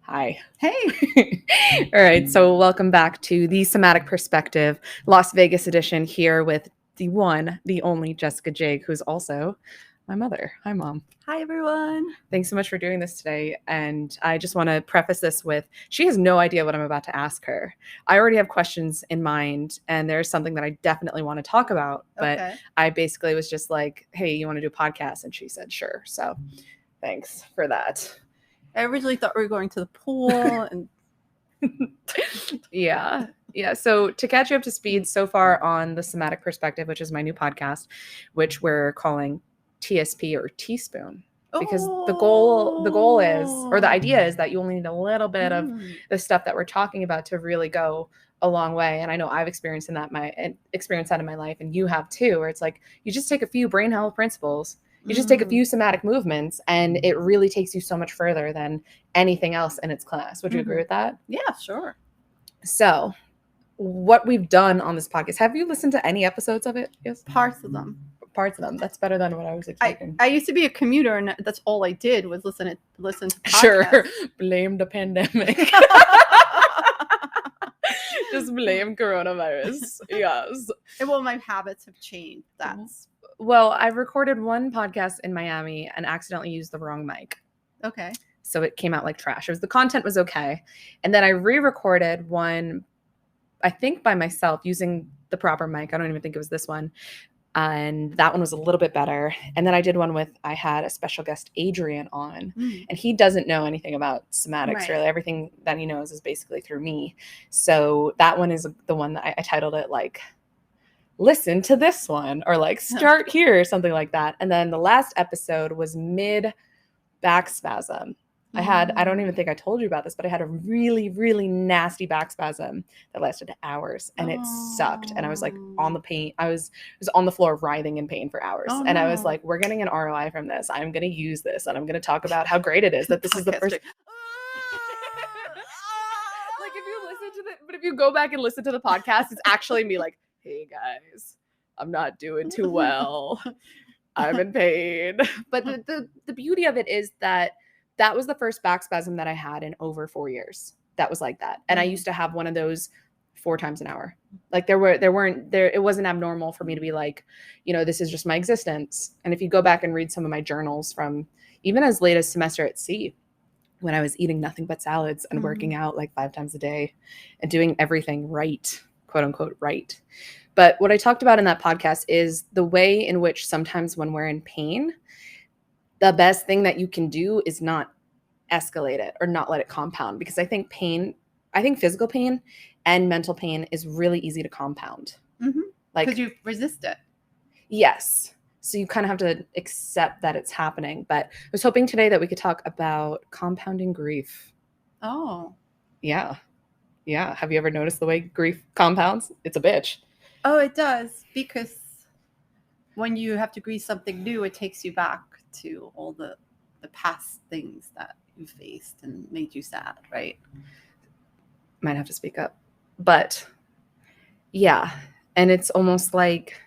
Hi. Hey. All right, so welcome back to the Somatic Perspective Las Vegas edition here with the one, the only Jessica Jake, who's also my mother. Hi, Mom. Hi, everyone. Thanks so much for doing this today. And I just want to preface this with she has no idea what I'm about to ask her. I already have questions in mind, and there's something that I definitely want to talk about. But Okay. I basically was just like, hey, you want to do a podcast? And she said, sure. So thanks for that. I originally thought we were going to the pool and Yeah. So to catch you up to speed so far on the Somatic Perspective, which is my new podcast, which we're calling TSP or teaspoon. Because the goal is, or the idea is that you only need a little bit of the stuff that we're talking about to really go a long way. And I know I've experienced that in my life, and you have too, where it's like you just take a few brain health principles, you just take a few somatic movements, and it really takes you so much further than anything else in its class. Would you agree with that? Yeah, sure. So what we've done on this podcast, have you listened to any episodes of it? Yes. Parts of them. That's better than what I was expecting. I used to be a commuter, and that's all I did was listen to podcasts. Sure. Blame the pandemic. Just blame coronavirus. Yes. Well, my habits have changed. Well, I recorded one podcast in Miami and accidentally used the wrong mic. Okay. So it came out like trash. The content was okay. And then I re-recorded one, I think by myself, using the proper mic. I don't even think it was this one. And that one was a little bit better. And then I did one I had a special guest, Adrian, on. And he doesn't know anything about somatics, really. Everything that he knows is basically through me. So that one is the one that I titled it like, listen to this one, or like start here, or something like that. And then the last episode was mid back spasm. I don't even think I told you about this, but I had a really, really nasty back spasm that lasted hours, and it sucked. And I was like on the pain. I was on the floor writhing in pain for hours. And I was like, we're getting an ROI from this. I'm going to use this, and I'm going to talk about how great it is that this is the first. Like if you go back and listen to the podcast, it's actually me like, hey guys, I'm not doing too well. I'm in pain. But the beauty of it is that was the first back spasm that I had in over 4 years. That was like that. And I used to have one of those 4 times an hour. Like it wasn't abnormal for me to be like, this is just my existence. And if you go back and read some of my journals from even as late as semester at sea, when I was eating nothing but salads and working out like 5 times a day and doing everything right, quote unquote, right. But what I talked about in that podcast is the way in which sometimes when we're in pain, the best thing that you can do is not escalate it or not let it compound, because I think physical pain and mental pain is really easy to compound. Like, because you resist it. Yes. So you kind of have to accept that it's happening. But I was hoping today that we could talk about compounding grief. Oh. Yeah. Have you ever noticed the way grief compounds? It's a bitch. Oh, it does, because when you have to grieve something new, it takes you back to all the past things that you faced and made you sad, right? Might have to speak up. But yeah, and it's almost like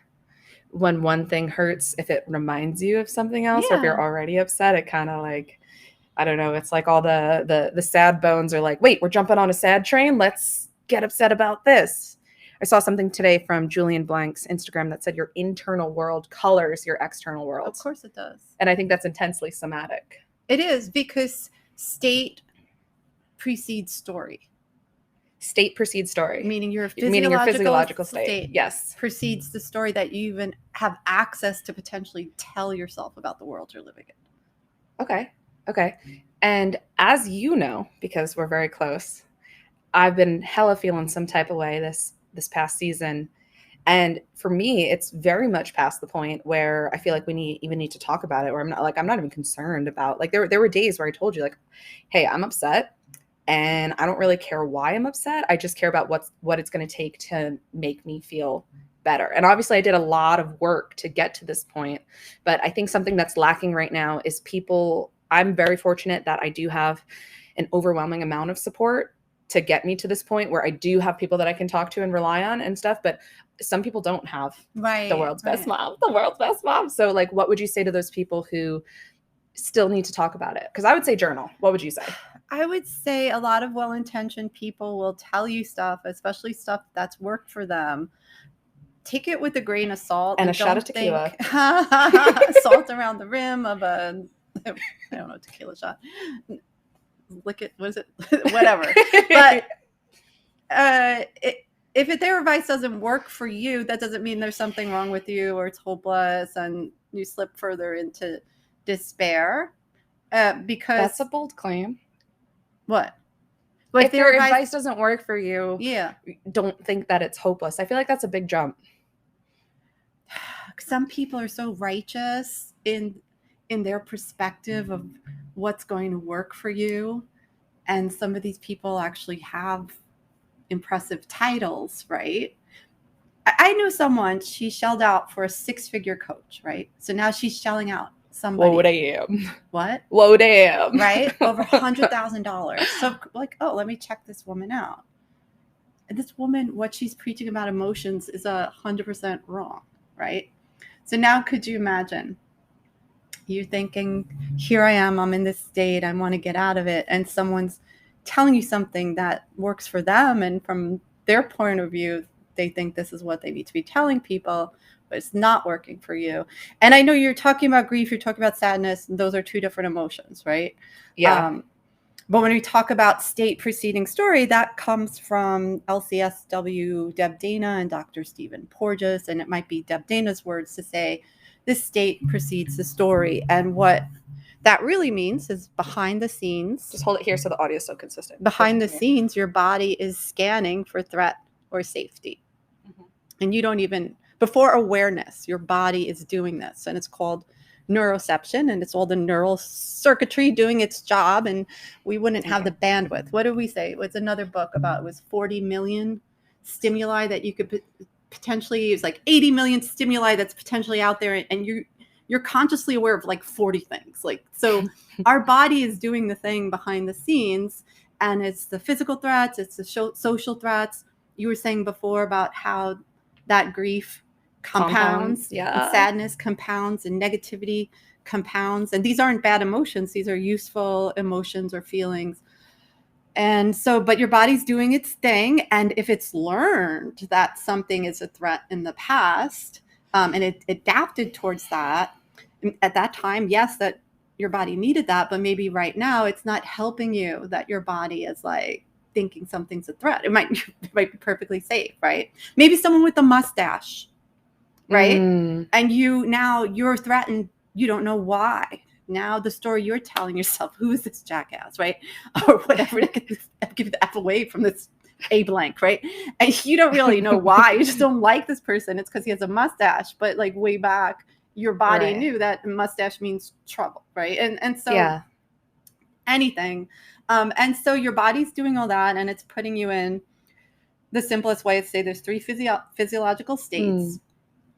when one thing hurts, if it reminds you of something else, or if you're already upset, it kind of like, I don't know, it's like all the sad bones are like, wait, we're jumping on a sad train, let's get upset about this. I saw something today from Julian Blank's Instagram that said your internal world colors your external world. Of course it does. And I think that's intensely somatic. It is, because state precedes story. State precedes story. Meaning your physiological state yes, precedes the story that you even have access to potentially tell yourself about the world you're living in. Okay. And as you know, because we're very close, I've been hella feeling some type of way this past season. And for me, it's very much past the point where I feel like we even need to talk about it, or I'm not even concerned about, like, there were days where I told you, like, hey, I'm upset and I don't really care why I'm upset. I just care about what it's going to take to make me feel better. And obviously I did a lot of work to get to this point, but I think something that's lacking right now is people. I'm very fortunate that I do have an overwhelming amount of support to get me to this point where I do have people that I can talk to and rely on and stuff. But some people don't have the world's best mom. So like, what would you say to those people who still need to talk about it? Because I would say journal. What would you say? I would say a lot of well-intentioned people will tell you stuff, especially stuff that's worked for them. Take it with a grain of salt And a shot don't of tequila. think salt around the rim of a, I don't know, tequila shot. Lick it, what is it? Whatever. But if their advice doesn't work for you, that doesn't mean there's something wrong with you or it's hopeless and you slip further into despair. Because That's a bold claim. what? But if their advice doesn't work for you, yeah, don't think that it's hopeless. I feel like that's a big jump. some people are so righteous in their perspective of what's going to work for you, and some of these people actually have impressive titles, right? I knew someone, she shelled out for a 6-figure coach, right? So now she's shelling out somebody. Whoa, damn. What? Whoa, damn. Right? Over $100,000. So like, oh, let me check this woman out. And this woman, what she's preaching about emotions is 100% wrong, right? So now could you imagine you thinking, here I am, I'm in this state, I want to get out of it. And someone's telling you something that works for them. And from their point of view, they think this is what they need to be telling people, but it's not working for you. And I know you're talking about grief, you're talking about sadness, and those are two different emotions, right? Yeah. But when we talk about state preceding story, that comes from LCSW Deb Dana and Dr. Stephen Porges. And it might be Deb Dana's words to say, this state precedes the story. And what that really means is behind the scenes. Just hold it here so the audio is so consistent. Behind the scenes, your body is scanning for threat or safety. Mm-hmm. And you don't even, before awareness, your body is doing this. And it's called neuroception, and it's all the neural circuitry doing its job, and we wouldn't have the bandwidth. What did we say? It was another book about, it was 40 million stimuli that you could potentially use, like 80 million stimuli that's potentially out there, and you're consciously aware of like 40 things. Like, so our body is doing the thing behind the scenes, and it's the physical threats, it's the social threats. You were saying before about how that grief compounds, yeah, and sadness compounds, and negativity compounds. And these aren't bad emotions. These are useful emotions or feelings. And so, but your body's doing its thing. And if it's learned that something is a threat in the past, and it adapted towards that at that time, yes, that your body needed that, but maybe right now it's not helping you, that your body is like thinking something's a threat. It might be perfectly safe, right? Maybe someone with a mustache, right? And you're threatened. You don't know why. Now the story you're telling yourself, who is this jackass, right? Or whatever, to give the F away from this A blank, right? And you don't really know why. You just don't like this person. It's because he has a mustache. But like way back, your body knew that mustache means trouble, right? And so anything. And so your body's doing all that, and it's putting you in the simplest way is to say there's 3 physiological states.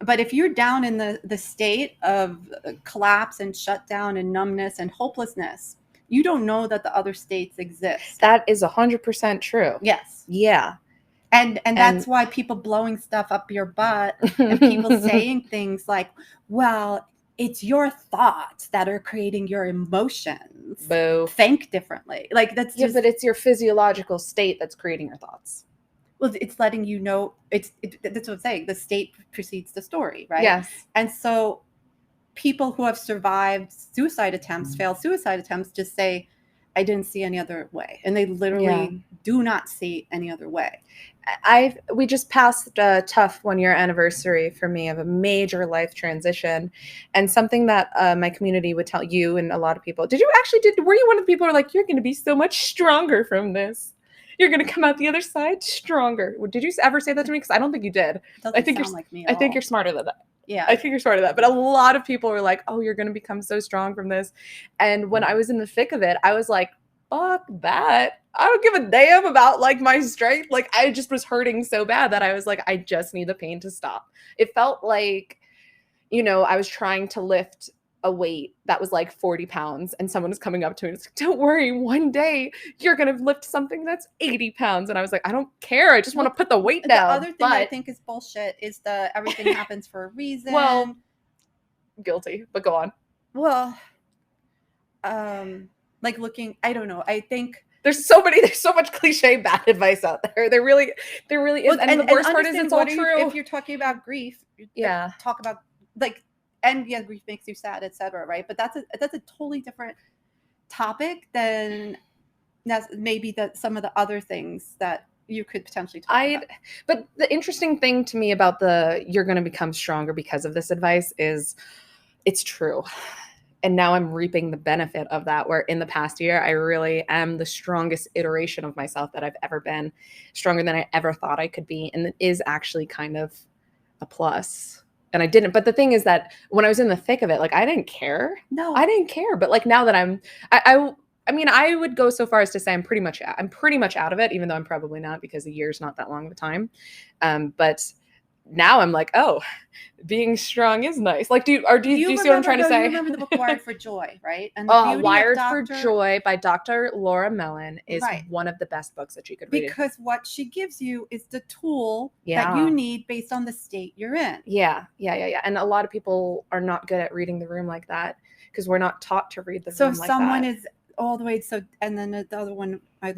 But if you're down in the state of collapse and shutdown and numbness and hopelessness, you don't know that the other states exist. That is 100% true. Yes. Yeah. And that's why people blowing stuff up your butt and people saying things like, well, it's your thoughts that are creating your emotions. Boo. Think differently. Like that's just, but it's your physiological state that's creating your thoughts. Well, it's letting you know, that's what I'm saying. The state precedes the story, right? Yes. And so people who have survived suicide attempts, failed suicide attempts, just say, I didn't see any other way. And they literally do not see any other way. We just passed a tough 1-year anniversary for me of a major life transition, and something that my community would tell you and a lot of people. Were you one of the people who are like, you're going to be so much stronger from this? You're going to come out the other side stronger. Did you ever say that to me? Because I don't think you did. I think you're like me at all. I think you're smarter than that. Yeah. I think you're smarter than that. But a lot of people were like, oh, you're going to become so strong from this. And when I was in the thick of it, I was like, fuck that. I don't give a damn about like my strength. Like I just was hurting so bad that I was like, I just need the pain to stop. It felt like, I was trying to lift a weight that was like 40 pounds and someone was coming up to me and was like, don't worry, one day you're going to lift something that's 80 pounds. And I was like, I don't care. I just want to put the weight down. The other thing I think is bullshit is everything happens for a reason. Well, guilty, but go on. Well, Like looking, I don't know. I think there's so much cliche bad advice out there. There really is. well, And the worst part is understand it's all what true. if you're talking about grief, Yeah. talk about like, and yeah, grief makes you sad, etc. Right? But that's a totally different topic than maybe some of the other things that you could potentially talk about. But the interesting thing to me about you're going to become stronger because of this advice is it's true. And now I'm reaping the benefit of that, where in the past year, I really am the strongest iteration of myself that I've ever been, stronger than I ever thought I could be. And it is actually kind of a plus. And I didn't. But the thing is that when I was in the thick of it, like, I didn't care. No. I didn't care. But like now that I mean, I would go so far as to say I'm pretty much out of it, even though I'm probably not, because a year's not that long of a time. But now I'm like, oh, being strong is nice. Like, do you see what I'm trying to say? You remember the book Wired for Joy, right? And Wired for Joy by Dr. Laura Mellon is one of the best books that you could read. Because what she gives you is the tool that you need based on the state you're in. Yeah. And a lot of people are not good at reading the room like that because we're not taught to read the room like that. So if someone is all the way, and then the other one I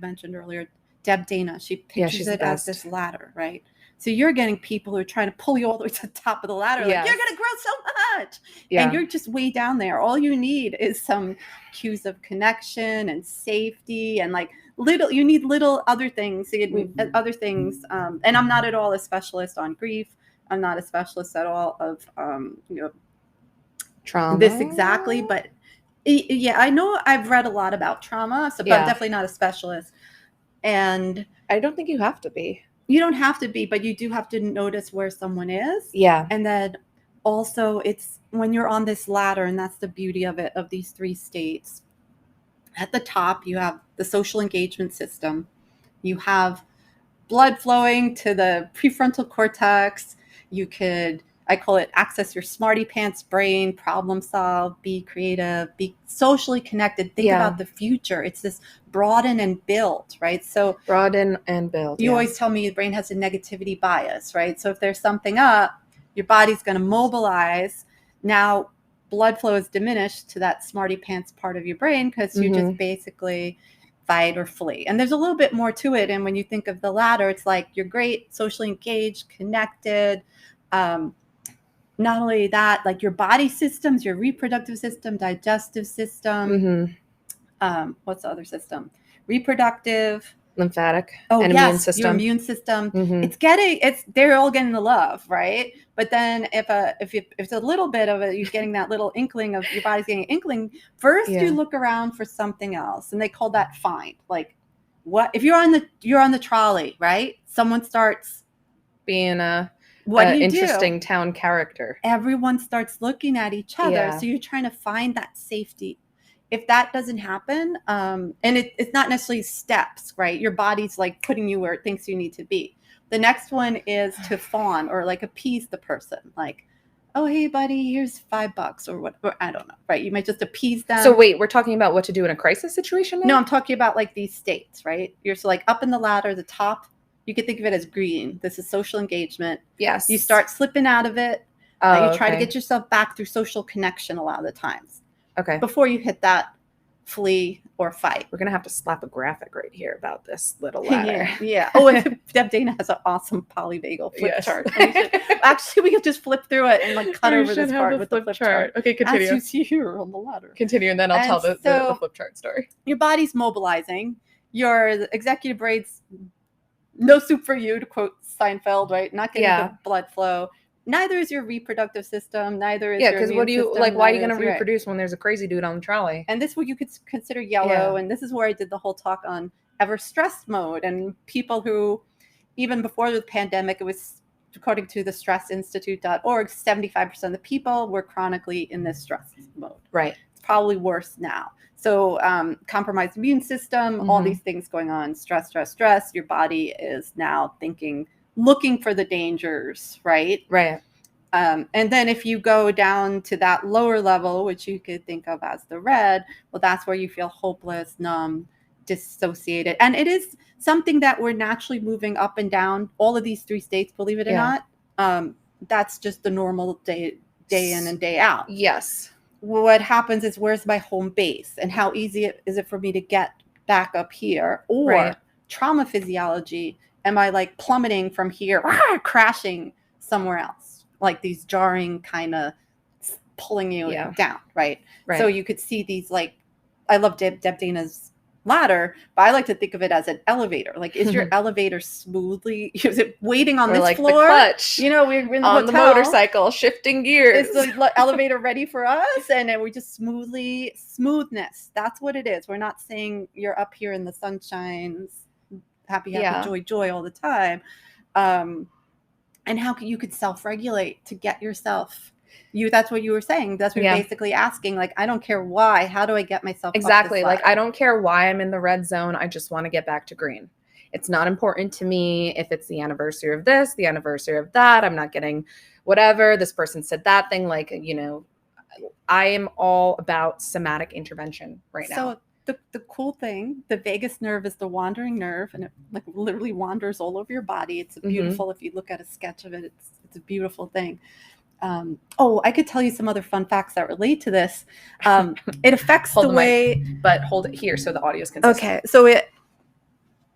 mentioned earlier, Deb Dana, she pictures it as this ladder, right? So you're getting people who are trying to pull you all the way to the top of the ladder. Like, you're going to grow so much. Yeah. And you're just way down there. All you need is some cues of connection and safety and like you need little other things. Other things. And I'm not at all a specialist on grief. I'm not a specialist at all of, trauma. This exactly. But yeah, I know I've read a lot about trauma. So but I'm definitely not a specialist. And I don't think you have to be. You don't have to be, but you do have to notice where someone is. Yeah. And then also it's when you're on this ladder, and that's the beauty of it, of these three states. At the top, you have the social engagement system. You have blood flowing to the prefrontal cortex. You could, I call it, access your smarty pants brain, problem solve, be creative, be socially connected, think about the future. It's this broaden and build, right? So broaden and build. You always tell me the brain has a negativity bias, right? So if there's something up, your body's going to mobilize. Now blood flow is diminished to that smarty pants part of your brain because you just basically fight or flee. And there's a little bit more to it. And when you think of the ladder, it's like you're great, socially engaged, connected. Not only that, like your body systems, your reproductive system, digestive system. What's the other system? Reproductive, lymphatic, and immune system. Your immune system. They're all getting the love, right? But then if it's a little bit of it, you're getting that little inkling of your body's getting an inkling. First, you look around for something else, and they call that find. Like, what if you're on the trolley, right? Someone starts being what do you interesting do? Town character. Everyone starts looking at each other, so you're trying to find that safety. If that doesn't happen, and it's not necessarily steps, right? Your body's like putting you where it thinks you need to be. The next one is to fawn or like appease the person. Like, oh, hey, buddy, here's $5 or what, or I don't know, right? You might just appease them. So wait, we're talking about what to do in a crisis situation now? No, I'm talking about like these states, right? You're so like up in the ladder, the top, you could think of it as green. This is social engagement. Yes. You start slipping out of it. You try to get yourself back through social connection a lot of the times. Okay. Before you hit that flee or fight. We're going to have to slap a graphic right here about this little ladder. Yeah. Oh, and Deb Dana has an awesome polyvagal flip chart. Actually, we could just flip through it and like cut over this part with the flip chart. Okay, continue. As you see here on the ladder. Continue, and then I'll tell the flip chart story. Your body's mobilizing. Your executive brain's no soup for you, to quote Seinfeld, right? Not getting the blood flow. Neither is your reproductive system. Neither is your because what do you system, like? Why are you going to reproduce when there's a crazy dude on the trolley? And this is what you could consider yellow. And this is where I did the whole talk on ever stress mode and people who, even before the pandemic, it was according to the stressinstitute.org, 75% of the people were chronically in this stress mode. Right. It's probably worse now. So compromised immune system, all these things going on, stress. Your body is now looking for the dangers, right? Right. And then if you go down to that lower level, which you could think of as the red, well, that's where you feel hopeless, numb, dissociated. And it is something that we're naturally moving up and down all of these three states, believe it or not. That's just the normal day in and day out. Yes. what happens is, where's my home base and how easy is it for me to get back up here? Or Right. trauma physiology, am I like plummeting from here, crashing somewhere else? Like these jarring kind of pulling you down, right? So you could see these, like, I love Deb Dana's ladder, but I like to think of it as an elevator. Like, is your elevator smoothly, is it waiting on Or this like floor? the clutch, You know, we're in the on hotel, the motorcycle, shifting gears. Is the elevator ready for us? And then we just smoothness. That's what it is. We're not saying you're up here in the sunshine, happy, joy all the time. And how you could self-regulate to get yourself, that's what you were saying. That's what you're basically asking. Like, I don't care why. How do I get myself exactly? Up this like, I don't care why I'm in the red zone. I just want to get back to green. It's not important to me if it's the anniversary of this, the anniversary of that. I'm not getting whatever. This person said that thing. Like, you know, I am all about somatic intervention right now. So the cool thing, the vagus nerve is the wandering nerve, and it like literally wanders all over your body. It's beautiful. If you look at a sketch of it, it's a beautiful thing. I could tell you some other fun facts that relate to this. It affects the way, but hold it here so the audio is consistent. Okay, so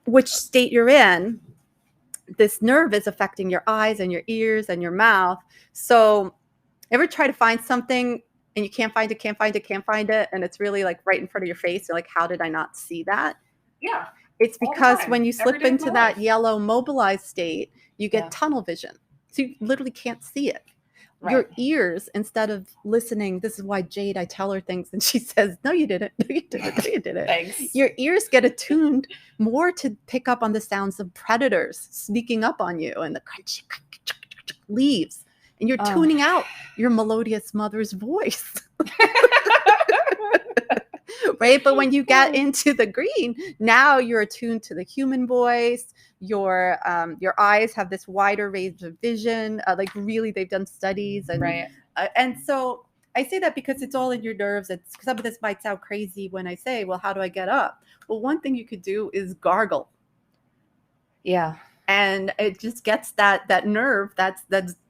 which state you're in, this nerve is affecting your eyes and your ears and your mouth. So ever try to find something and you can't find it, and it's really like right in front of your face? You're like, how did I not see that? Yeah. It's because when you slip into that yellow mobilized state, you get tunnel vision. So you literally can't see it. Right. Your ears, instead of listening, this is why Jade, I tell her things and she says, no, you didn't. No, you didn't. No, you didn't. Thanks. Your ears get attuned more to pick up on the sounds of predators sneaking up on you and the crunchy leaves. And you're tuning out your melodious mother's voice. Right? But when you get into the green, now you're attuned to the human voice. Your eyes have this wider range of vision. Like really, they've done studies. And, and so I say that because it's all in your nerves. Some of this might sound crazy when I say, well, how do I get up? Well, one thing you could do is gargle. Yeah. And it just gets that nerve that's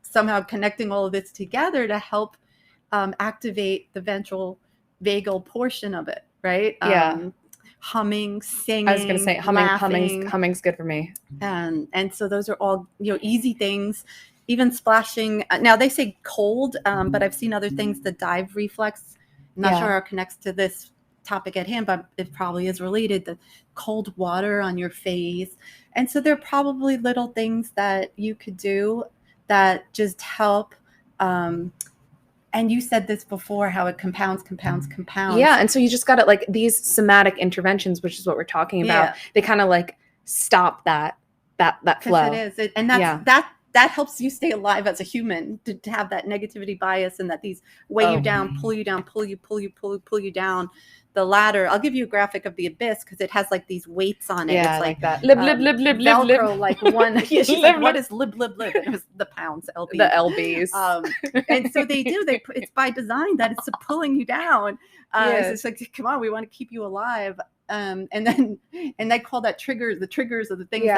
somehow connecting all of this together to help activate the ventral vagal portion of it, right? Humming, singing. I was going to say humming's good for me. And so those are all, easy things. Even splashing. Now they say cold, but I've seen other things. The dive reflex. I'm not sure how it connects to this topic at hand, but it probably is related. The cold water on your face. And so there are probably little things that you could do that just help. And you said this before, how it compounds. Yeah. And so you just got to, like, these somatic interventions, which is what we're talking about. They kind of like stop that flow. It is. And that helps you stay alive as a human, to have that negativity bias and that these weigh you down, pull you down, pull you down. The ladder, I'll give you a graphic of the abyss because it has like these weights on it. Yeah, it's like that. Lib, Velcro, like one. Yeah, she's like, what is lib? And it was the pounds, LB. The LBs. And so they do. It's by design that it's pulling you down. So it's like, come on, we want to keep you alive. And they call that triggers. The triggers are the things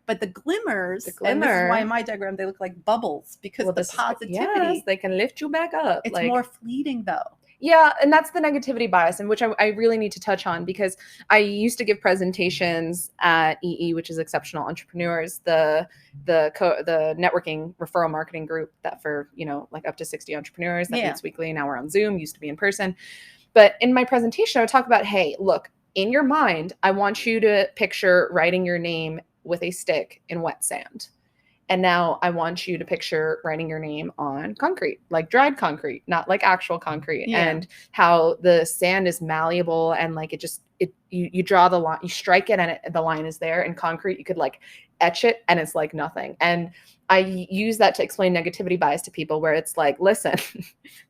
but the glimmers. And this is why in my diagram they look like bubbles, because the positivity. They can lift you back up. It's more fleeting though. Yeah, and that's the negativity bias, and which I really need to touch on, because I used to give presentations at EE, which is Exceptional Entrepreneurs, the networking referral marketing group that for, like up to 60 entrepreneurs that meets weekly. Now we're on Zoom, used to be in person. But in my presentation, I would talk about, hey, look, in your mind, I want you to picture writing your name with a stick in wet sand. And now I want you to picture writing your name on concrete, like dried concrete, not like actual concrete, and how the sand is malleable and like you draw the line, you strike it and the line is there. And concrete, you could like etch it and it's like nothing. And I use that to explain negativity bias to people, where it's like, listen,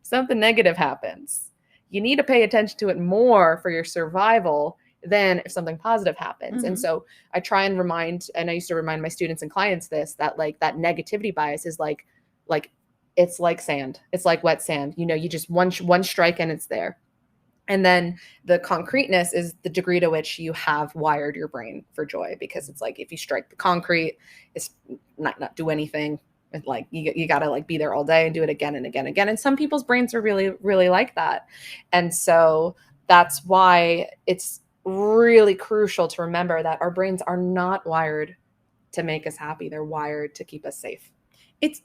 something negative happens. You need to pay attention to it more for your survival than if something positive happens. And so I try and I used to remind my students and clients that like that negativity bias is like it's like sand. It's like wet sand. You just one strike and it's there. And then the concreteness is the degree to which you have wired your brain for joy, because it's like, if you strike the concrete, it's not do anything. Like you got to like be there all day and do it again and again and again. And some people's brains are really, really like that. And so that's why it's really crucial to remember that our brains are not wired to make us happy. They're wired to keep us safe.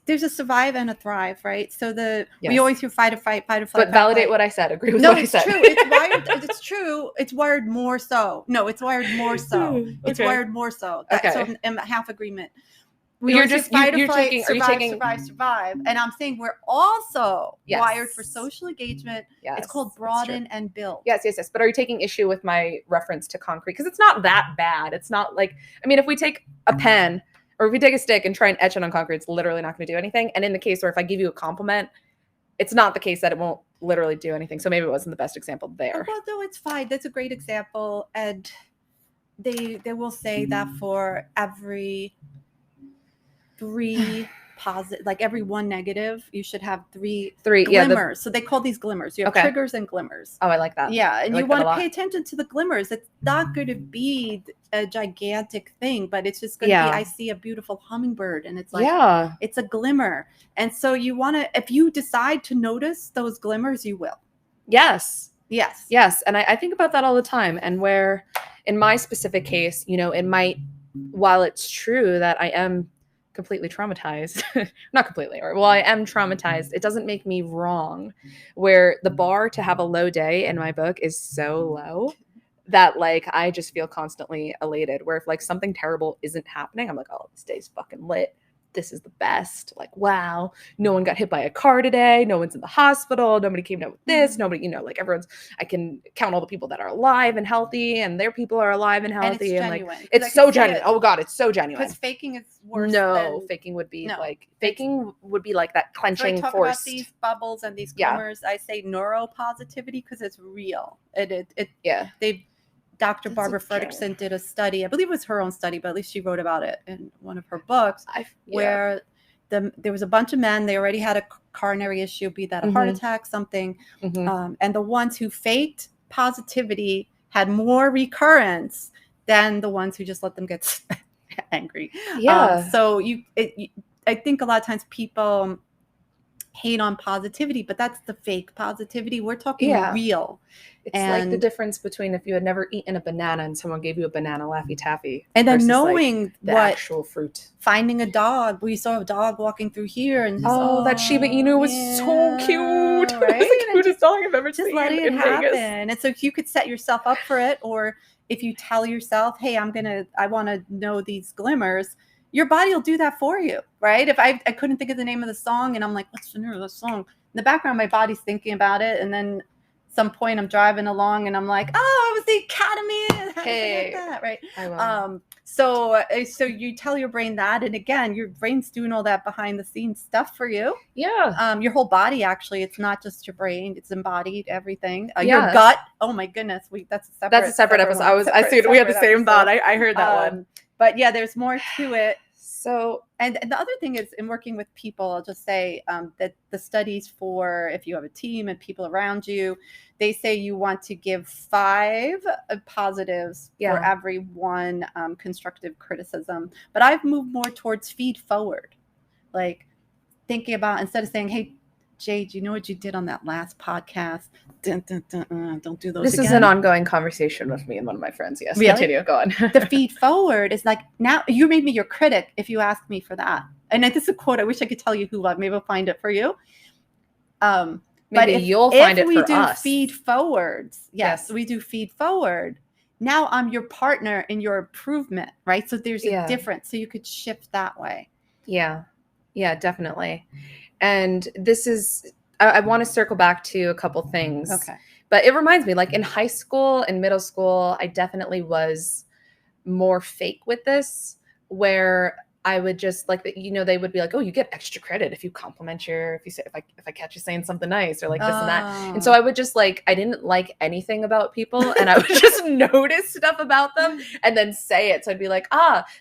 There's a survive and a thrive, right? So Yes. we always hear fight or flight. But validate what I said. Agree with No, what I it's said. true. It's wired. It's true. It's wired more so. No, it's wired more so. It's Okay. wired more so. Okay. So I'm half agreement. You're just fight or flight, taking, survive. And I'm saying we're also Yes. wired for social engagement. Yes, It's called that's broaden true. and build. Yes. But are you taking issue with my reference to concrete? Because it's not that bad. It's not like, I mean, if we take a pen or if we take a stick and try and etch it on concrete, it's literally not going to do anything. And in the case where if I give you a compliment, it's not the case that it won't literally do anything. So maybe it wasn't the best example there. Well, no, it's fine. That's a great example. And they will say that for every 3 positive, like every 1 negative, you should have 3 glimmers. Yeah, so they call these glimmers. You have Okay. triggers and glimmers. Oh, I like that. Yeah, and I you like want that a to lot. pay attention to the glimmers. It's not going to be a gigantic thing, but it's just going to Yeah. be, I see a beautiful hummingbird, and it's like, Yeah. it's a glimmer. And so you want to, if you decide to notice those glimmers, you will. Yes. Yes. Yes. And I think about that all the time. And where in my specific case, you know, it might, while it's true that I am completely traumatized, not completely, or well, I am traumatized, it doesn't make me wrong. Where the bar to have a low day in my book is so low that like I just feel constantly elated. Where if like something terrible isn't happening, I'm like, oh, this day's fucking lit. This is the best. Like, wow, no one got hit by a car today. No one's in the hospital. Nobody came down with this. Nobody, you know, like everyone's, I can count all the people that are alive and healthy and their people are alive and healthy. And And, it's genuine. like, it's so genuine. Oh God, it's so genuine. Because faking is worse. No, faking would be like that clenching so I talk forced. about these bubbles and these Yeah. glimmers. I say neuropositivity because it's real. Yeah. Dr. That's Barbara okay. Fredrickson did a study. I believe it was her own study, but at least she wrote about it in one of her books, where there was a bunch of men. They already had a coronary issue, be that a heart attack, something. And the ones who faked positivity had more recurrence than the ones who just let them get angry. Yeah. I think a lot of times people hate on positivity, but that's the fake positivity. We're talking real. It's like the difference between if you had never eaten a banana and someone gave you a banana Laffy Taffy. And then knowing like the what actual fruit. Finding a dog. We saw a dog walking through here and that Shiba Inu was so cute. Right? It was the cutest dog I've ever just seen letting it in happen. Vegas. And so if you could set yourself up for it, or if you tell yourself, hey, I want to know these glimmers, your body will do that for you, right? If I couldn't think of the name of the song and I'm like, what's the name of the song? In the background, my body's thinking about it. And then some point I'm driving along and I'm like, oh, it was the Academy. Hey, like that, right? I will. So you tell your brain that, and again, your brain's doing all that behind the scenes stuff for you. Yeah. Your whole body, actually, it's not just your brain; it's embodied, everything. Your gut. Oh my goodness, that's a separate episode. I see. We had the same thought. I heard that one. But yeah, there's more to it. So, and the other thing is, in working with people, I'll just say that the studies for if you have a team and people around you, they say you want to give 5 positives for every 1 constructive criticism. But I've moved more towards feed forward, like thinking about, instead of saying, hey, Jade, you know what you did on that last podcast? Don't do those this again. is an ongoing conversation with me and one of my friends. Yes, really? Continue. Go on. The feed forward is like, now you made me your critic if you ask me for that. And this is a quote. I wish I could tell you who. Maybe I'll find it for you. But you'll find it for us. If we do feed forwards, yes, we do feed forward. Now I'm your partner in your improvement, right? So there's a difference. So you could shift that way. Yeah, definitely. And this is, I want to circle back to a couple things. Okay. But it reminds me, like in high school and middle school, I definitely was more fake with this, where I would just like, they would be like, oh, you get extra credit if you compliment if I catch you saying something nice or like this and that. And so I would just like, I didn't like anything about people and I would just notice stuff about them and then say it. So I'd be like,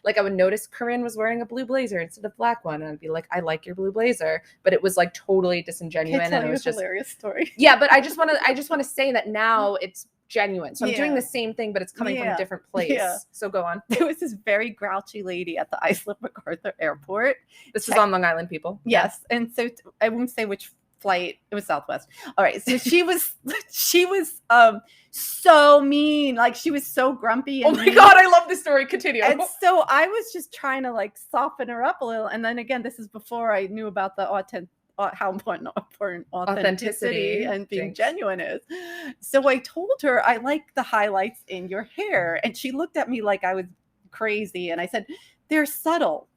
like I would notice Corinne was wearing a blue blazer instead of black one. And I'd be like, I like your blue blazer, but it was like totally disingenuous. And it was just hilarious story. Yeah. But I just want to say that now it's genuine. So I'm doing Yeah. the same thing, but it's coming from a Yeah. different place. Yeah. So go on. There was this very grouchy lady at the Islip MacArthur Airport. This was on Long Island, people. Yes. And so I won't say which flight. It was Southwest. All right. So she was so mean. Like she was so grumpy. And Oh my mean. God, I love this story. Continue. And so I was just trying to like soften her up a little. And then again, this is before I knew about the how important authenticity and being genuine is. So I told her, I like the highlights in your hair. And she looked at me like I was crazy. And I said, they're subtle.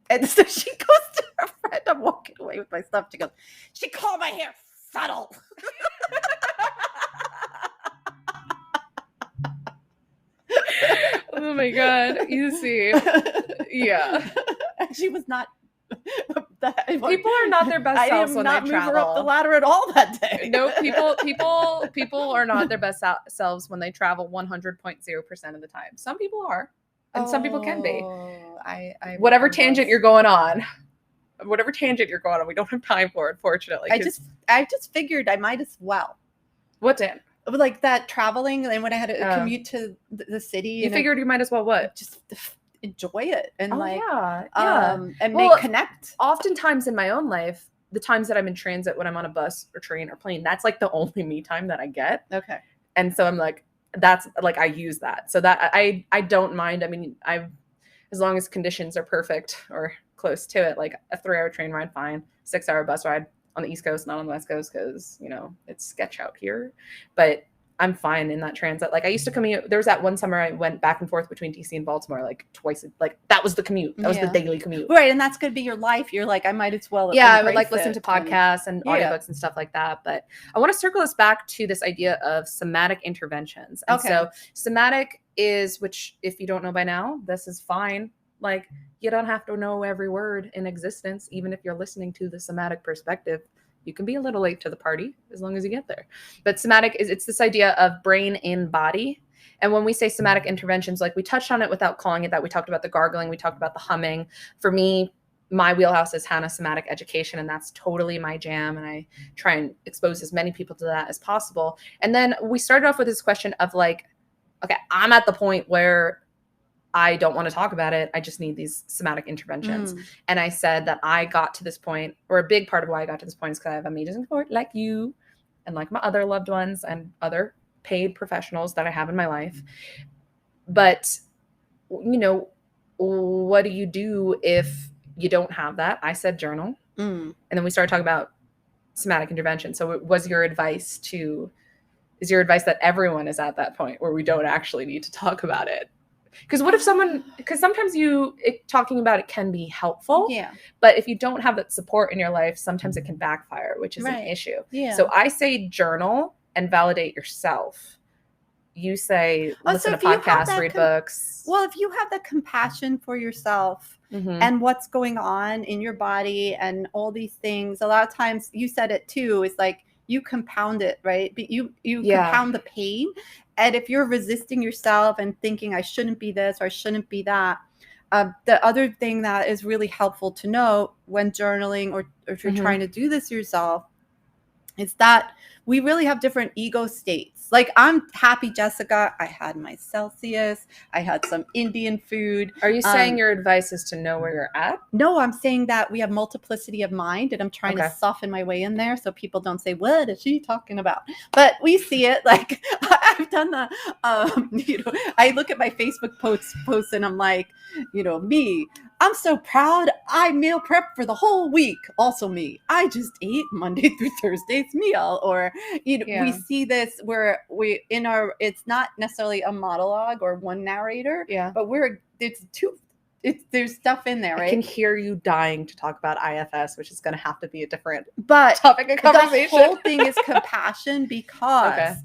And so she goes to her friend, I'm walking away with my stuff. She goes, she called my hair subtle. Oh my God. You see. Yeah. And she was not. People are not their best selves when they travel. I did not move her up the ladder at all that day. No, people are not their best selves when they travel 100.0% of the time. Some people are, and some people can be. Whatever tangent you're going on, we don't have time for it, fortunately. I just figured I might as well. What, Dan? Like that traveling, and when I had to commute to the city, you figured you might as well what? Just enjoy it and and well, connect. Oftentimes in my own life, the times that I'm in transit when I'm on a bus or train or plane, that's like the only me time that I get. Okay. And so I'm like, that's like, I use that. So that I don't mind. I mean, as long as conditions are perfect or close to it, like a 3-hour train ride, fine. 6-hour bus ride on the East Coast, not on the West Coast, because, you know, it's sketch out here. But I'm fine in that transit. Like I used to commute. There was that one summer I went back and forth between DC and Baltimore like twice. Like that was the commute. That was the daily commute. Right. And that's going to be your life. You're like, I might as well. Yeah. I would like listen to podcasts and audiobooks and stuff like that. But I want to circle us back to this idea of somatic interventions. And so somatic is, which if you don't know by now, this is fine. Like you don't have to know every word in existence, even if you're listening to the somatic perspective. You can be a little late to the party as long as you get there. But somatic it's this idea of brain in body. And when we say somatic interventions, like we touched on it without calling it that. We talked about the gargling. We talked about the humming. For me, my wheelhouse is Hannah somatic education, and that's totally my jam. And I try and expose as many people to that as possible. And then we started off with this question of like, okay, I'm at the point where I don't want to talk about it. I just need these somatic interventions. And I said that I got to this point, or a big part of why I got to this point is because I have amazing support like you and like my other loved ones and other paid professionals that I have in my life. But, you know, what do you do if you don't have that? I said journal. And then we started talking about somatic intervention. So is your advice that everyone is at that point where we don't actually need to talk about it? Because sometimes talking about it can be helpful. Yeah. But if you don't have that support in your life, sometimes it can backfire, which is an issue. Yeah. So I say journal and validate yourself. You say listen to podcasts, read books. Well, if you have the compassion for yourself and what's going on in your body and all these things, a lot of times you said it too, it's like you compound it, right? But you compound the pain. And if you're resisting yourself and thinking I shouldn't be this or I shouldn't be that, the other thing that is really helpful to know when journaling or if you're trying to do this yourself is that we really have different ego states. Like I'm happy, Jessica. I had my Celsius. I had some Indian food. Are you saying your advice is to know where you're at? No, I'm saying that we have multiplicity of mind, and I'm trying to soften my way in there so people don't say, what is she talking about? But we see it. Like I've done the, I look at my Facebook posts and I'm like, me, I'm so proud. I meal prep for the whole week. Also me, I just ate Monday through Thursday's meal. Or, we see this where it's not necessarily a monologue or one narrator, but there's stuff in there, right? I can hear you dying to talk about IFS, which is going to have to be a different topic of conversation. The whole thing is compassion because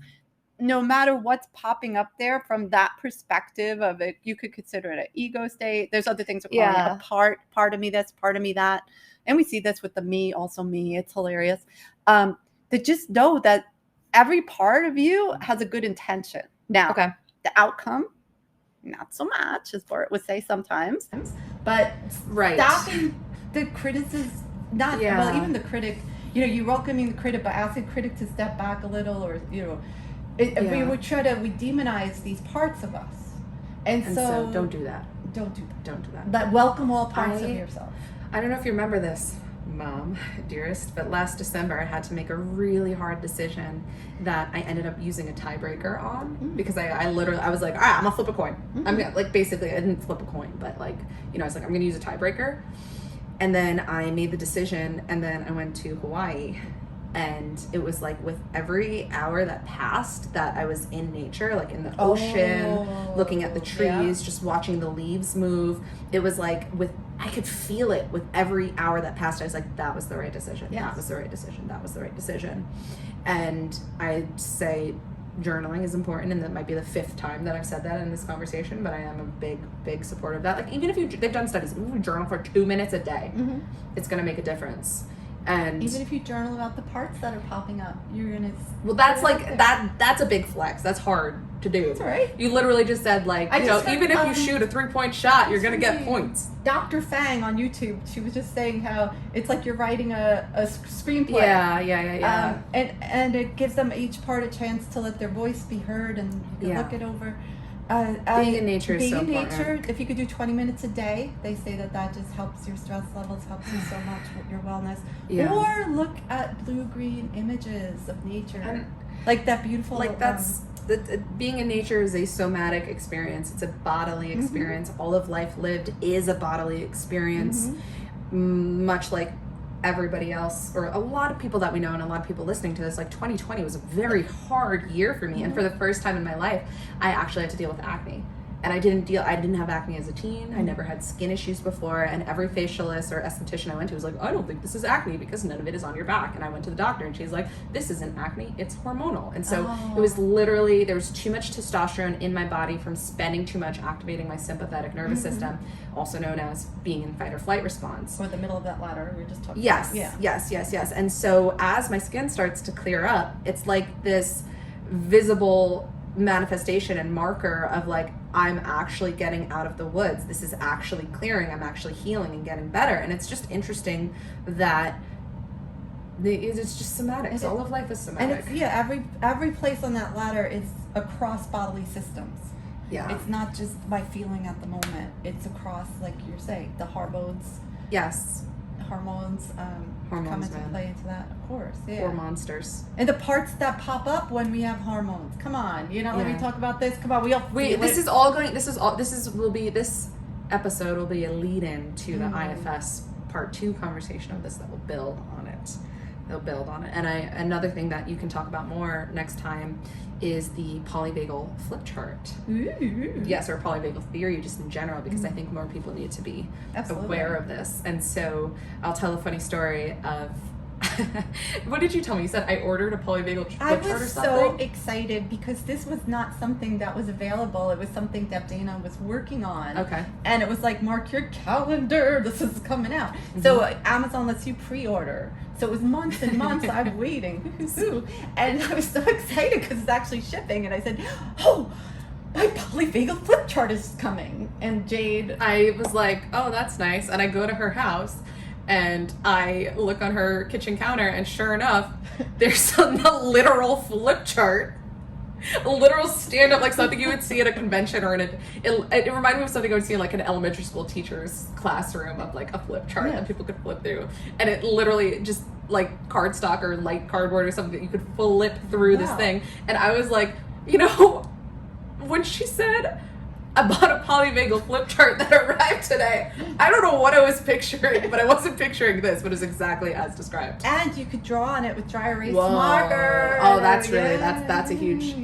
no matter what's popping up there from that perspective of it, you could consider it an ego state. There's other things we're calling it a part of me this, part of me that. And we see this with the me, also me. It's hilarious. To just know that every part of you has a good intention. Now, the outcome, not so much, as Bart would say sometimes. But stopping the criticism, even the critic, you're welcoming the critic by asking the critic to step back a little, or, We demonize these parts of us, and so don't do that. Don't do that. Don't do that. But welcome all parts of yourself. I don't know if you remember this, Mom, dearest, but last December I had to make a really hard decision that I ended up using a tiebreaker on because I literally, I was like, all right, I'm gonna flip a coin. I'm gonna, like, basically, I didn't flip a coin, but like, you know, I was like, I'm gonna use a tiebreaker. And then I made the decision, and then I went to Hawaii. And it was like with every hour that passed that I was in nature, like in the ocean, looking at the trees, just watching the leaves move. It was like I could feel it with every hour that passed. I was like, that was the right decision. Yes. That was the right decision. That was the right decision. And I'd say journaling is important, and that might be the 5th time that I've said that in this conversation, but I am a big, big supporter of that. Like, even if they've done studies, even if you journal for 2 minutes a day, it's going to make a difference. And even if you journal about the parts that are popping up, you're gonna. Well, that's like that's a big flex. That's hard to do. That's right. You literally just said, like, you know, even if you shoot a 3-point shot, you're gonna get points. Dr. Fang on YouTube, she was just saying how it's like you're writing a screenplay. Yeah. And it gives them each part a chance to let their voice be heard, and you can look it over. Being in nature is so important. Being in nature, if you could do 20 minutes a day, they say that just helps your stress levels, helps you so much with your wellness. Yeah. Or look at blue-green images of nature. Like that beautiful... Like being in nature is a somatic experience. It's a bodily experience. All of life lived is a bodily experience. Much like everybody else, or a lot of people that we know, and a lot of people listening to this, like 2020 was a very hard year for me. And for the first time in my life, I actually had to deal with acne. And I didn't have acne as a teen. I never had skin issues before. And every facialist or esthetician I went to was like, I don't think this is acne because none of it is on your back. And I went to the doctor, and she's like, this isn't acne, it's hormonal. And so it was literally, there was too much testosterone in my body from spending too much activating my sympathetic nervous system, also known as being in fight or flight response. Or the middle of that ladder we were just talking about. Yes. And so as my skin starts to clear up, it's like this visible manifestation and marker of like, I'm actually getting out of the woods. This is actually clearing. I'm actually healing and getting better. And it's just interesting that it's just somatic. All of life is somatic. And it's, every place on that ladder is across bodily systems. Yeah. It's not just by feeling at the moment. It's across, like you're saying, the hormones. Yes. Hormones come into play into that, of course. Yeah. Hormonsters. And the parts that pop up when we have hormones. Come on, let me talk about this. Come on, this episode will be a lead-in to the IFS part 2 conversation of this that will build on it. They'll build on it. And another thing that you can talk about more next time is the polyvagal flip chart. Ooh. Yes, or polyvagal theory just in general, because I think more people need to be aware of this. And so I'll tell a funny story of what did you tell me? You said I ordered a polyvagal flip chart or something? I was so excited because this was not something that was available. It was something that Dana was working on. Okay. And it was like, mark your calendar, this is coming out. So Amazon lets you pre-order. So it was months and months I'm waiting. And I was so excited because it's actually shipping. And I said, oh, my polyvagal flip chart is coming. And Jade... I was like, oh, that's nice. And I go to her house. And I look on her kitchen counter, and sure enough, there's a literal flip chart, a literal stand-up, like something you would see at a convention, or it reminded me of something I would see in like an elementary school teacher's classroom, of like a flip chart that people could flip through, and it literally just like cardstock or light cardboard or something that you could flip through this thing. And I was like, when she said, I bought a polyvagal flip chart that arrived today, I don't know what I was picturing, but I wasn't picturing this, but it's exactly as described. And you could draw on it with dry erase marker. Oh, that's really that's a huge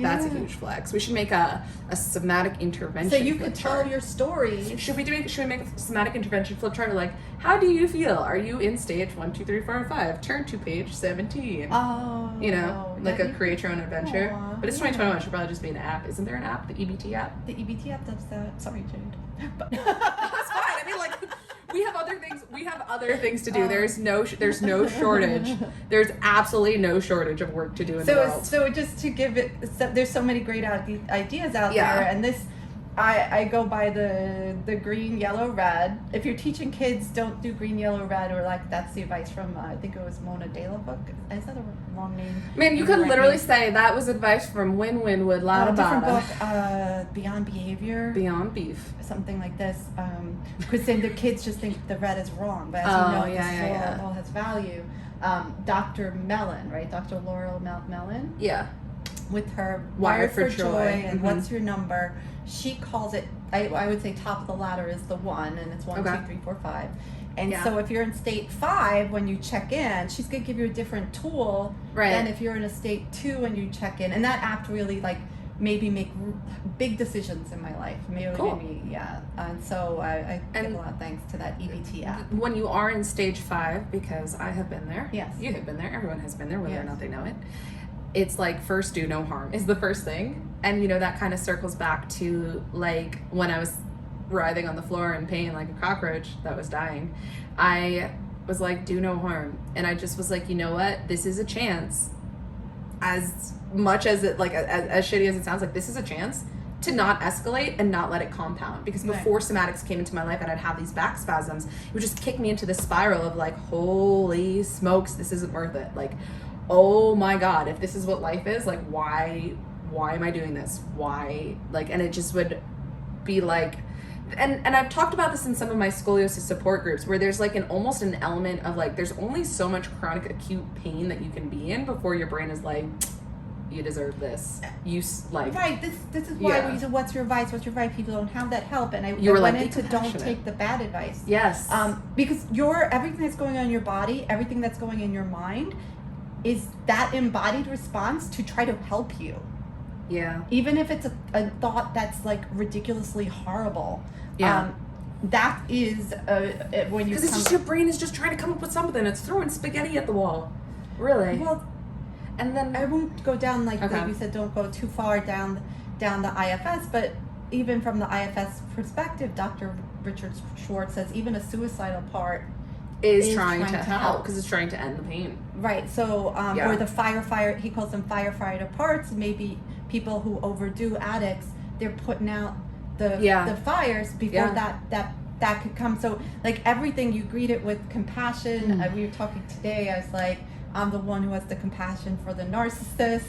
flex. We should make a somatic intervention. So you could tell your story. Should we make a somatic intervention flip chart? Like, how do you feel? Are you in stage 1, 2, 3, 4, and 5? Turn to page 17. Oh, like a create your own adventure. Aww, but it's 2021. Should probably just be an app. Isn't there an app? The EBT app. The EBT app does that. Sorry, Jade. But that's fine. I mean, like, we have other things to do. There's no shortage. There's absolutely no shortage of work to do in the world. So just to give it, there's so many great ideas out there, and this I go by the green, yellow, red. If you're teaching kids, don't do green, yellow, red, or like that's the advice from I think it was Mona Dela book. Is that a wrong name? Man, you could literally say that was advice from Win Winwood Lotta different Bada. book, Beyond Behavior. Beyond Beef. Something like this. Because then the kids just think the red is wrong, but as you know, all has value. Dr. Mellon, right? Dr. Laurel Mellon. Yeah. With her Wired for Joy and What's Your Number, she calls it, I would say top of the ladder is the 1, and it's 1, 2, 3, 4, 5. And so if you're in state 5 when you check in, she's going to give you a different tool than if you're in a state 2 when you check in. And that app really made me make big decisions in my life. And so I give a lot of thanks to that EBT app. When you are in stage 5, because I have been there. Yes. You have been there. Everyone has been there, whether or not they know it. It's like first do no harm is the first thing. And that kind of circles back to like when I was writhing on the floor in pain like a cockroach that was dying. I was like, do no harm. And I just was like, you know what? This is a chance. As much as it as shitty as it sounds, like this is a chance to not escalate and not let it compound. Because before somatics came into my life and I'd have these back spasms, it would just kick me into this spiral of like, holy smokes, this isn't worth it. Like, oh my God, if this is what life is, like, why am I doing this? Why? Like, and it just would be like, and I've talked about this in some of my scoliosis support groups where there's like almost an element of like, there's only so much chronic acute pain that you can be in before your brain is like, you deserve this. Right. This is why we said, what's your advice? What's your advice? People don't have that help. And I went like, into don't take the bad advice. Yes. Because everything that's going on in your body, everything that's going in your mind, is that embodied response to try to help you. Yeah. Even if it's a thought that's like ridiculously horrible. Yeah. That is when you. Because it's just your brain is just trying to come up with something. It's throwing spaghetti at the wall. Really. Well, and then I won't go down like you said. Don't go too far down the IFS. But even from the IFS perspective, Dr. Richard Schwartz says even a suicidal part is trying to help because it's trying to end the pain. Right. So, or the firefighter, he calls them firefighter parts. Maybe people who overdo addicts, they're putting out the fires before that could come. So, like everything, you greet it with compassion. We were talking today. I was like, I'm the one who has the compassion for the narcissists.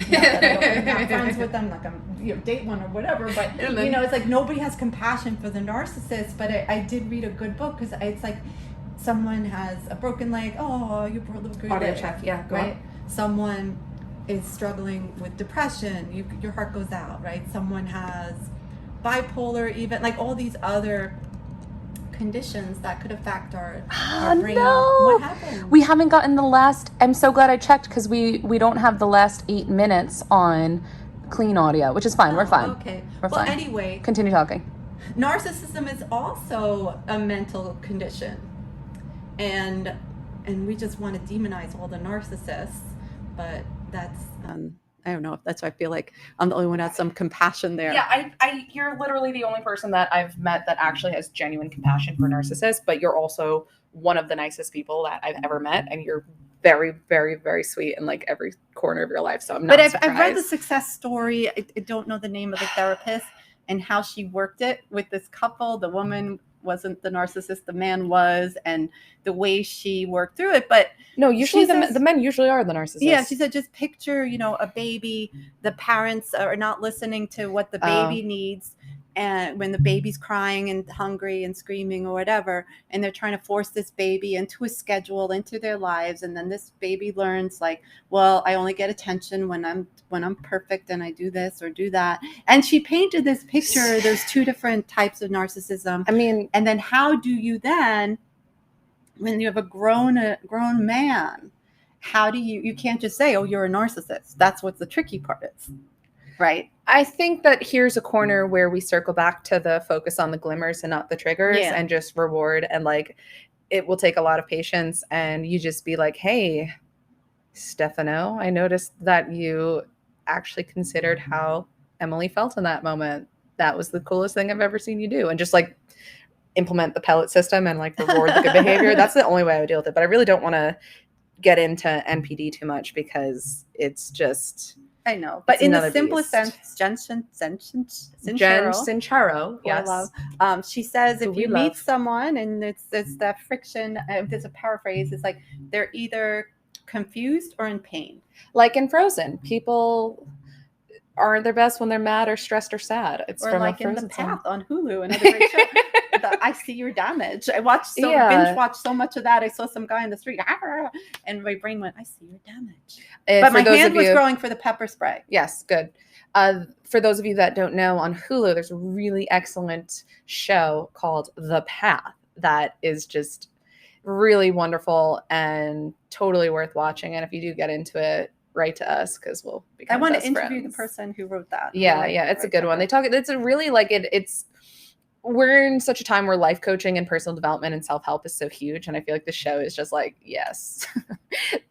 Not that I'm not friends with them, like I'm date one or whatever. But it's like nobody has compassion for the narcissist. But I did read a good book because it's like. Someone has a broken leg. Oh, you broke the audio leg. check. Yeah, go right. on. Someone is struggling with depression. Your heart goes out. Right. Someone has bipolar. Even like all these other conditions that could affect our brain. No. What happened? We haven't gotten the last. I'm so glad I checked because we don't have the last 8 minutes on clean audio, which is fine. We're fine. Okay. We're fine. Anyway, continue talking. Narcissism is also a mental condition. And we just want to demonize all the narcissists, but that's I don't know if that's why I feel like I'm the only one who has some compassion there. Yeah, you're literally the only person that I've met that actually has genuine compassion for narcissists, but you're also one of the nicest people that I've ever met, and you're very, very, very sweet in like every corner of your life. So I'm not surprised. I've read the success story. I don't know the name of the therapist and how she worked it with this couple. The woman wasn't the narcissist, the man was, and the way she worked through it. But no, usually the men usually are the narcissists. Yeah, she said just picture, a baby. The parents are not listening to what the baby needs, and when the baby's crying and hungry and screaming or whatever, and they're trying to force this baby into a schedule, into their lives, and then this baby learns like, well, I only get attention when I'm perfect and I do this or do that. And she painted this picture. There's 2 different types of narcissism. I mean, and then how do you then, when you have a grown man, how do you can't just say, oh, you're a narcissist. That's what the tricky part is. Right. I think that here's a corner where we circle back to the focus on the glimmers and not the triggers and just reward. And like, it will take a lot of patience and you just be like, hey, Stefano, I noticed that you actually considered how Emily felt in that moment. That was the coolest thing I've ever seen you do. And just like implement the pellet system and like reward the good behavior. That's the only way I would deal with it. But I really don't want to get into NPD too much because it's just... I know, but It's in the another simplest beast. sense, Jen Sincero, Sincero, yes. she says Who if we you meet love. someone and it's that friction, there's a paraphrase, it's like they're either confused or in pain. Like in Frozen, people aren't their best when they're mad or stressed or sad. It's Or from like a in Frozen The song. Path on Hulu, another great show. I See Your Damage. I watched binge watched so much of that. I saw some guy in the street, and my brain went, I see your damage. But my hand was growing for the pepper spray. Yes, good. For those of you that don't know, on Hulu, there's a really excellent show called The Path that is just really wonderful and totally worth watching. And if you do get into it, write to us because we'll become I want best to interview friends. the person who wrote that. Yeah, it's a good one. They talk. It's a really like it. It's we're in such a time where life coaching and personal development and self-help is so huge, and I feel like the show is just like, yes,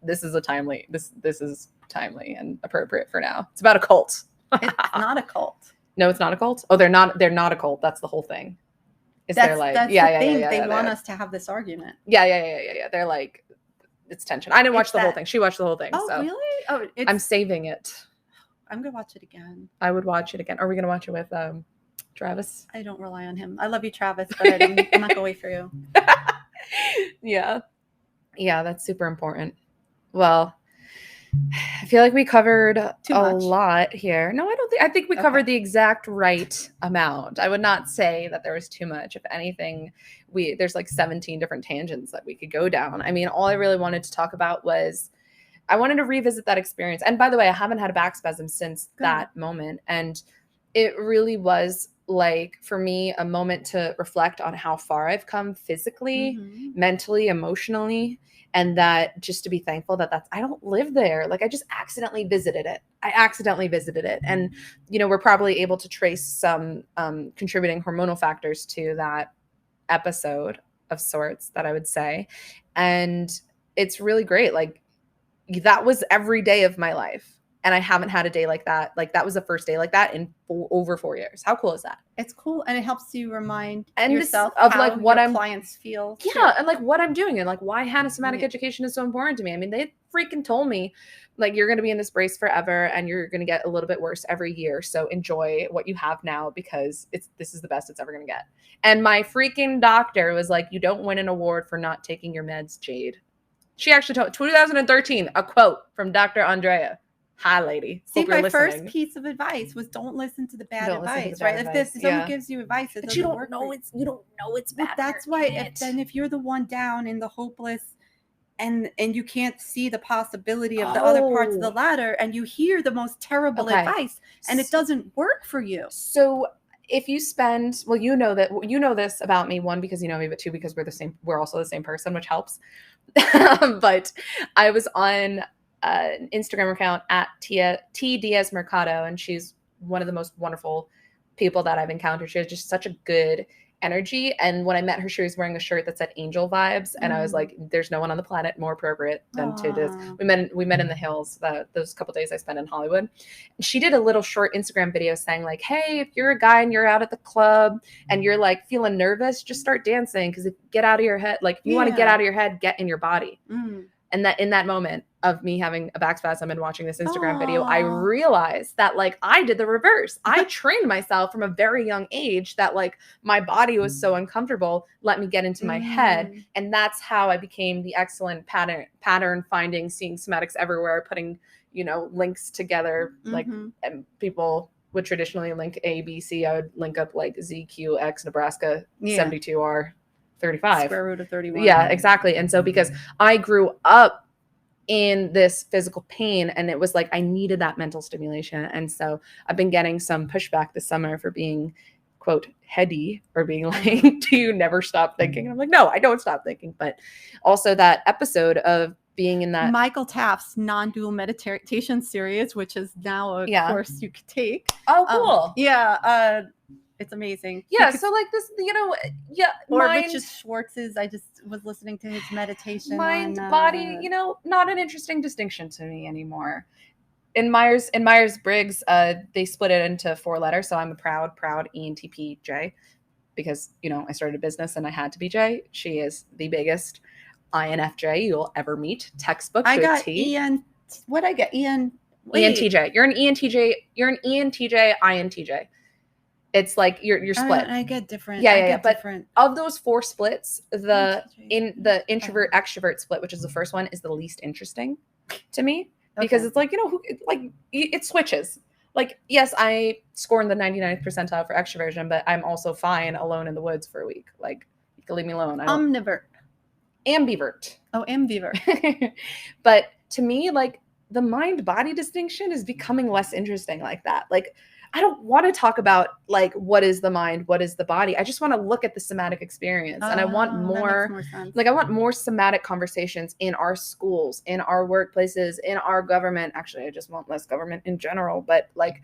this is timely and appropriate for now. It's about a cult. It's not a cult. No, it's not a cult. Oh, they're not a cult. That's the whole thing. That's the thing. They want us to have this argument. Yeah. They're like, it's tension. I didn't watch the whole thing. She watched the whole thing. Oh, so really? Oh, I'm saving it. I'm gonna watch it again. I would watch it again. Are we gonna watch it with Travis? I don't rely on him. I love you, Travis, but I'm not gonna wait for you. Yeah, that's super important. Well, I feel like we covered a lot here. No, I don't think. I think we covered the exact right amount. I would not say that there was too much. If anything, there's like 17 different tangents that we could go down. I mean, all I really wanted to talk about was I wanted to revisit that experience. And by the way, I haven't had a back spasm since that moment. And it really was like, for me, a moment to reflect on how far I've come physically, mentally, emotionally. And that just to be thankful that I don't live there. Like I just accidentally visited it. And, we're probably able to trace some contributing hormonal factors to that episode of sorts that I would say. And it's really great. Like that was every day of my life. And I haven't had a day like that. Like that was the first day like that in over 4 years. How cool is that? It's cool. And it helps you remind and yourself of how like what your clients feel. Yeah. And like what I'm doing and like why somatic education is so important to me. I mean, they freaking told me like, you're going to be in this brace forever and you're going to get a little bit worse every year. So enjoy what you have now because this is the best it's ever going to get. And my freaking doctor was like, you don't win an award for not taking your meds, Jade. She actually told 2013, a quote from Dr. Andrea. Hi, lady. See, my first piece of advice was don't listen to the bad advice, right? If someone gives you advice, but you don't know it's bad. But that's why. If you're the one down in the hopeless, and you can't see the possibility of the other parts of the ladder, and you hear the most terrible advice, and it doesn't work for you. So if you spend, well, you know this about me, one, because you know me, but two, because we're also the same person, which helps. But I was on an Instagram account at T Diaz Mercado, and she's one of the most wonderful people that I've encountered. She has just such a good energy. And when I met her, she was wearing a shirt that said Angel Vibes, and I was like, "There's no one on the planet more appropriate than to this." We met in the hills those couple days I spent in Hollywood. And she did a little short Instagram video saying like, "Hey, if you're a guy and you're out at the club and you're like feeling nervous, just start dancing because get out of your head. Like if you want to get out of your head, get in your body." And that in that moment of me having a back spasm and watching this Instagram video, I realized that like I did the reverse. I trained myself from a very young age that like my body was so uncomfortable, let me get into my head. And that's how I became the excellent pattern finding, seeing somatics everywhere, putting, links together. Like and people would traditionally link A, B, C. I would link up like ZQX Nebraska 72R 35. Square root of 31. Yeah, exactly. And so because I grew up in this physical pain and it was like I needed that mental stimulation. And so I've been getting some pushback this summer for being, quote, heady or being like, do you never stop thinking? And I'm like, no, I don't stop thinking. But also that episode of being in that Michael Taft's non-dual meditation series, which is now a course you could take. Oh, cool. It's amazing. Yeah. So like this, Or Richard Schwartz's, I just was listening to his meditation. Mind, body, not an interesting distinction to me anymore. In Myers-Briggs, they split it into 4 letters. So I'm a proud ENTP J because, I started a business and I had to be J. She is the biggest INFJ you'll ever meet. Textbook. I got EN. What I get? Wait. ENTJ. You're an ENTJ. You're an ENTJ, INTJ. It's like you're split. I get different. Yeah, I yeah, get but different. of those 4 splits, the ENTJ. introvert extrovert split, which is the first one, is the least interesting to me because Okay. it's like, it switches. Like, yes, I score in the 99th percentile for extroversion, but I'm also fine alone in the woods for a week. Like, you can leave me alone. I don't Omnivert. ambivert. Oh, ambivert. But to me, like, the mind body distinction is becoming less interesting like that. Like, I don't want to talk about like what is the mind, what is the body. I just want to look at the somatic experience, and I want That more. makes more sense. Like, I want more somatic conversations in our schools, in our workplaces, in our government. Actually, I just want less government in general. But like,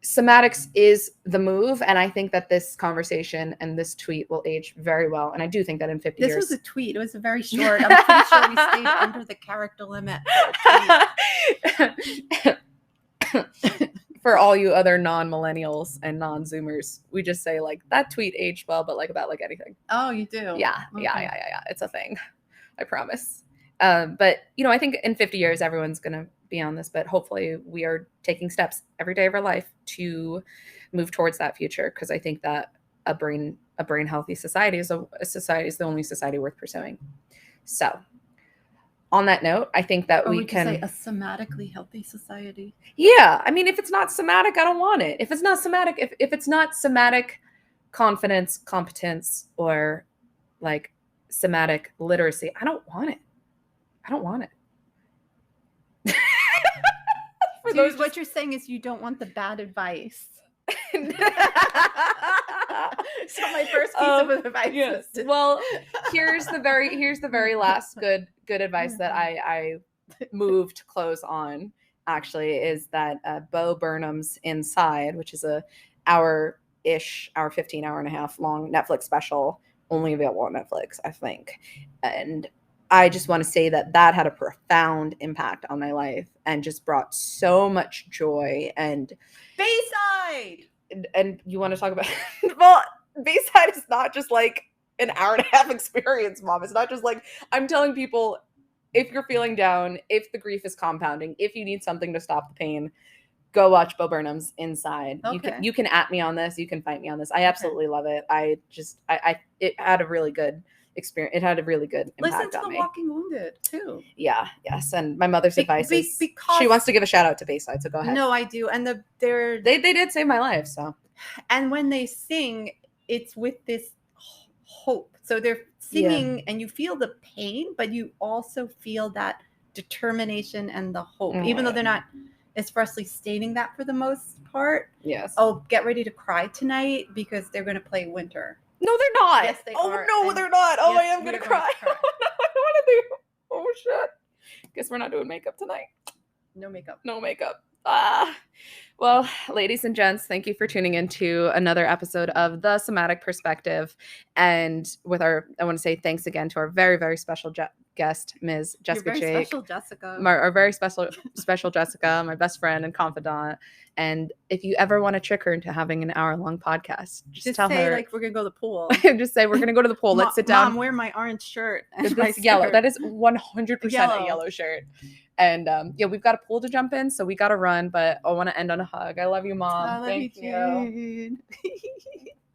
somatics is the move, and I think that this conversation and this tweet will age very well. And I do think that in 50 This years. was a tweet. It was very short. I'm pretty sure we stayed under the character limit. For all you other non-millennials and non-zoomers, we just say like that tweet aged well, but like about like anything. Oh, you do? Yeah. Okay. It's a thing. I promise. But I think in 50 years everyone's gonna be on this, but hopefully we are taking steps every day of our life to move towards that future, because I think that a brain healthy society is a society is the only society worth pursuing. So on that note, I think that we can say a somatically healthy society. Yeah. I mean, if it's not somatic, I don't want it. If it's not somatic, if it's not somatic confidence, competence, or like somatic literacy, I don't want it. I don't want it. What you're saying is you don't want the bad advice. So my first piece of advice. Yes. Well, here's the very last good advice that I moved to close on. Actually, is that Bo Burnham's Inside, which is a hour 15 hour and a half long Netflix special, only available on Netflix, I think. And I just want to say that had a profound impact on my life and just brought so much joy. And Bayside. And you want to talk about well, Bayside is not just like an hour and a half experience, Mom. It's not just like, I'm telling people, if you're feeling down, if the grief is compounding, if you need something to stop the pain, go watch Bo Burnham's Inside. Okay. You can at me on this. You can fight me on this. I absolutely love it. It had a really good experience. It had a really good impact on me. Listen to The Walking Wounded too. Yeah, yes. And my mother's advice is because she wants to give a shout out to Bayside, so go ahead. No, I do. And they did save my life, so. And when they sing, it's with this hope. So they're singing and you feel the pain, but you also feel that determination and the hope, even though they're not expressly stating that for the most part. Yes. Oh, get ready to cry tonight because they're going to play Winter. No, they're not. Yes, they are. are. No, they're not. Oh, yes, I am going to cry. Oh, no, I don't want to do. Oh, shit. Guess we're not doing makeup tonight. No makeup. No makeup. Well, ladies and gents, thank you for tuning into another episode of The Somatic Perspective. And I want to say thanks again to our very, very special guest, Ms. Jessica Your very Jake. special Jessica. Our very special Jessica, my best friend and confidant. And if you ever want to trick her into having an hour-long podcast, just tell say, her, like, we're going to go to the pool. just say, we're going to go to the pool. Let's sit down. Mom, wear my orange shirt. That's yellow. That is 100% a yellow shirt. And we've got a pool to jump in, so we got to run. But I want to end on a hug. I love you, Mom. I love Thank you.